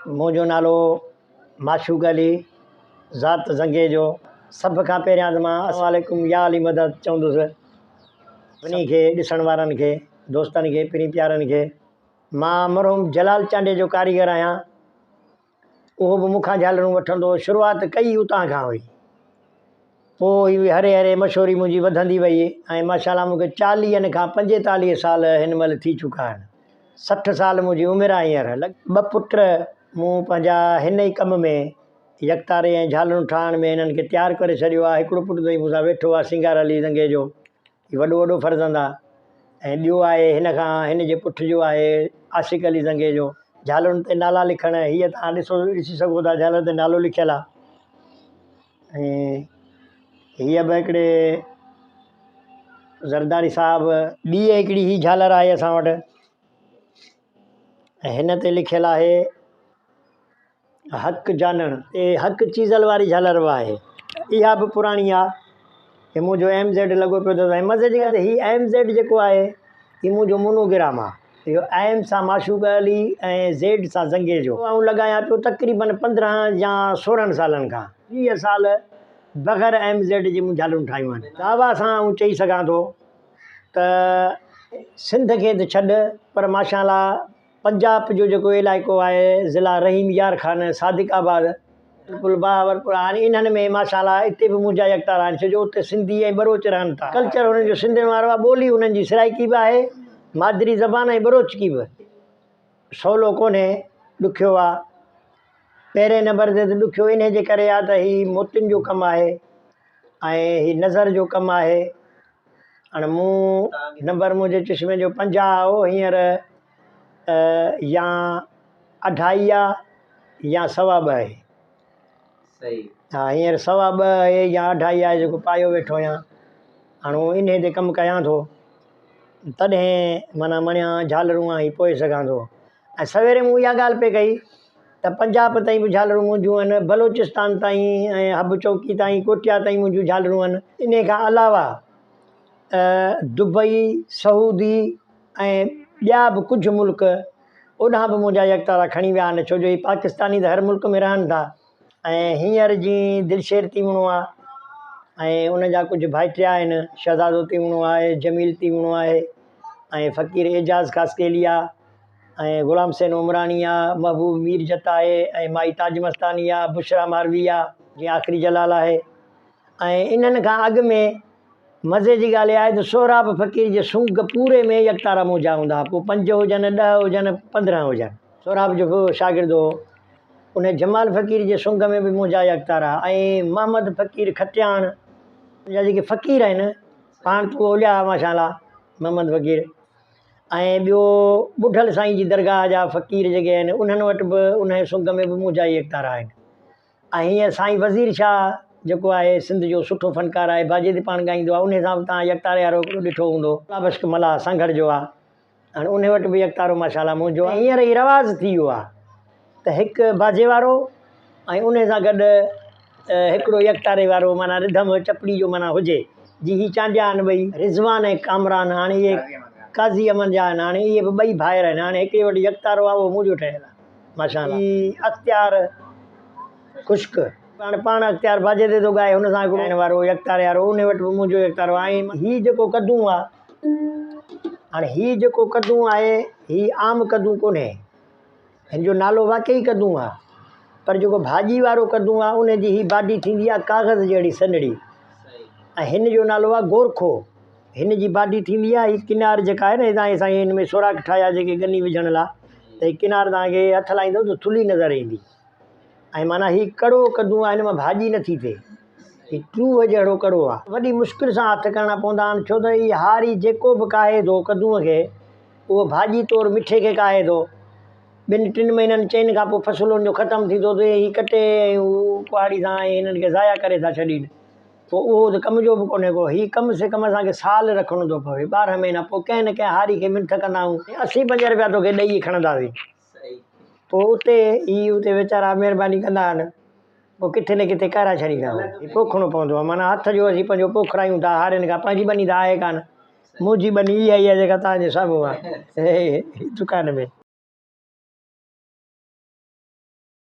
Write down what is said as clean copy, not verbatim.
मुंहिंजो नालो माशूक अली, ज़ात ज़ंगे जो। सभ खां पहिरियां त मां अस्सलामु अलैकुम या अली मदद चवंदुसि सभिनी खे, ॾिसण वारनि खे, दोस्तनि खे, पिनी प्यारनि खे। मां मरहूम जलाल चांडे जो कारीगर आहियां। उहो बि मूंखां झालरूं वठंदो। शुरूआति कई उतां खां हुई, पोइ ही हरे हरे मशहूरी मुंहिंजी वधंदी वई ऐं माशाअल्लाह मूंखे 40 खां 45 साल हिन महिल थी चुका आहिनि। 60 साल मुंहिंजी उमिरि आहे हींअर। 2 पुट मूं पंहिंजा हिन ई कम में यकतारे ऐं झालरूं ठाहिण में हिननि खे तयारु करे छॾियो आहे। हिकिड़ो पुटु त मूंसां वेठो आहे, सिंगार अली ज़ंगे जो, वॾो वॾो फर्ज़ंद आहे। ऐं ॿियो आहे हिन जे पुठ जो आहे आशिक़ अली ज़ंगे जो। झालरुनि ते नाला लिखण, हीअ तव्हां ॾिसी सघो था, झालर ते नालो लिखियलु आहे। ऐं हीअ बि हिकिड़े ज़रदारी साहिबु, ॿी हिकिड़ी ही झालर आहे असां वटि, ऐं हिन ते लिखियलु आहे हक़ जानण। हक़ चीज़ल वारी झालर बि आहे, इहा बि पुराणी आहे। हे मुंहिंजो MZ लॻो पियो त मज़े जी ॻाल्हि, हीअ MZ जेको आहे हीअ मुंहिंजो मोनोग्राम आहे। इहो M सां माशूक अली ऐं Z सां ज़ंगे जो ऐं लॻायां पियो तक़रीबन 15 या 16 सालनि खां। 30 साल बग़ैर MZ जे मूं झालरूं ठाहियूं आहिनि। दावा सां चई सघां थो त सिंध खे त छॾ, पर माशाअल्लाह पंजाब जो जेको इलाइक़ो आहे, ज़िला रहीम यार ख़ान, सादिक़ाबाद, बिल्कुलु बावरपुर, हाणे इन्हनि में माशाअल्लाह हिते बि मुंहिंजा यकतार आहिनि, छो जो उते सिंधी ऐं बरोच रहनि था। कल्चर हुननि जो सिंधियुनि वारो आहे, ॿोली हुननि जी सराइकी बि आहे, मादरी ज़बान ऐं बरोचकी बि। सवलो कोन्हे, ॾुखियो आहे। पहिरें नंबर ते त ॾुखियो इन जे करे आहे त हीउ मोतियुनि जो कमु आहे ऐं हीउ नज़र जो कमु आहे। हाणे मूं नंबर मुंहिंजे चश्मे जो 50 हो, हींअर या 2.5 आहे या 2.25 आहे। सही। हा, हींअर 2.25 आहे या 2.5 आहे जेको पायो वेठो आहियां। हाणे इन ते कमु कयां थो, तॾहिं माना मणिया झालरूं आई पोए सघां थो। ऐं सवेरे मूं इहा ॻाल्हि पे कई त पंजाब ताईं बि झालरूं मुंहिंजियूं आहिनि, बलोचिस्तान ताईं ऐं हब चौकी ताईं, कोटिया ताईं मुंहिंजियूं झालरूं आहिनि। इन खां अलावा दुबई, सऊदी ऐं ॿिया बि कुझु मुल्क, ओॾां बि मुंहिंजा यकतारा खणी विया आहिनि, छो जो ही पाकिस्तानी त हर मुल्क में रहनि था। ऐं हींअर जीअं दिलशेर तीवणो आहे ऐं उनजा कुझु भाइटिया आहिनि, शहज़ादो तीवणो आहे, जमील तीवणो आहे ऐं फ़क़ीर एजाज़ कास्केली आहे ऐं ग़ुलाम हुसैन उमरानी आहे, महबूब मीर जत आहे ऐं माई ताज मस्तानी आहे, बुशरा मारवी आहे, जीअं आख़िरी जलाल आहे। ऐं इन्हनि खां अॻु में मज़े जी ॻाल्हि आहे त सोहराब फ़क़ीर जे सूंग पूरे में यकतारा मुंहिंजा हूंदा, पोइ 5 हुजनि, 10 हुजनि, 15 हुजनि। सोहराब जो शागिर्दु हो, उन जमाल फ़क़ीर जे सूंग में बि मुंहिंजा यकतारा। ऐं मोहम्मद फ़क़ीर खटियाण, मुंहिंजा जेके फ़क़ीर आहिनि, पाण तूं ओलिया माशाअल्लाह मोहम्मद फ़क़ीर। ऐं ॿियो ॿुढल साईं जी दरगाह जा फ़क़ीर जेके आहिनि, उन्हनि वटि बि उन सूंग में बि मुंहिंजा यकतारा आहिनि। ऐं हीअं साईं वज़ीर शाह जेको आहे सिंध जो सुठो फ़नकार आहे, बाजेदी पाण ॻाईंदो आहे, उन सां बि तव्हां यकतारे वारो ॾिठो हूंदो, लाबश्क मला संगड़ जो आहे। हाणे उन वटि बि यकतारो माशाअल्लाह मुंहिंजो आहे। हींअर ई रवाज़ थी वियो आहे त हिकु बाजे वारो ऐं उन सां गॾु हिकिड़ो यकतारे वारो, माना रिधम चपड़ी जो माना हुजे। जी ही चांडिया आहिनि ॿई, रिज़वान ऐं कामरान, हाणे इहे काज़ी अमन जा आहिनि। हाणे इहे बि ॿई भाइर आहिनि। हाणे हिकिड़े वटि यकतारो आहे, उहो मुंहिंजो ठहियलु आहे माशाअल्लाह। ही अख़्तियार ख़ुश्क, पाण अख़्तियार बाजे ते थो ॻाए, हुन सां ॻाइण वारो यकतारे वारो, उन वटि बि मुंहिंजो यकतारो आहे। ऐं हीउ जेको कद्दू आहे, हाणे हीउ जेको कद्दू आहे, हीउ आम कद्दू कोन्हे, हिन जो नालो वाक़ई कद्दू आहे, पर जेको भाॼी वारो कद्दू आहे उनजी ही बाडी थींदी आहे काग़ज़ जहिड़ी सन्हड़ी, ऐं हिन जो नालो आहे गोरखो। हिन जी बाडी थींदी आहे, ही किनार जेका आहे न, हितां साईं हिन में सोराख ठाहिया जेके गनी विझण लाइ, त ही किनार तव्हांखे हथ लाईंदव त थुली नज़र ईंदी। ऐं माना ही कड़ो कद्दू आहे, हिन मां भाॼी नथी थिए, ही टूह जहिड़ो कड़ो आहे। वॾी मुश्किल सां हथ करणा पवंदा आहिनि, छो त ही हारी जेको बि काहे थो कद्दूअ खे, उहो भाॼी तौरु मिठे खे काहे थो। 2-3 महीननि चइनि खां पोइ फसुलुनि जो ख़तमु थी थो थिए, ही कटे ऐं कुहाड़ी सां ऐं हिननि खे ज़ाया करे था छॾीनि, पोइ उहो त कम जो बि कोन्हे को। ही कम से कम असांखे साल रखिणो थो पवे, 12 महीना, पोइ कंहिं न कंहिं हारी खे मिंथ कंदा आहियूं, 80-85 रुपया तोखे ॾेई खणंदासीं। पोइ उते वीचारा महिरबानी कंदा आहिनि, पोइ किथे न किथे कारा छॾींदा आहियूं। पोखणो पवंदो आहे, माना हथ जो असीं पंहिंजो पोखरायूं था हारियुनि खां। पंहिंजी बनी त आहे कान, मुंहिंजी बनी इहा ई आहे जेका तव्हांजे साम्हूं आहे दुकान में।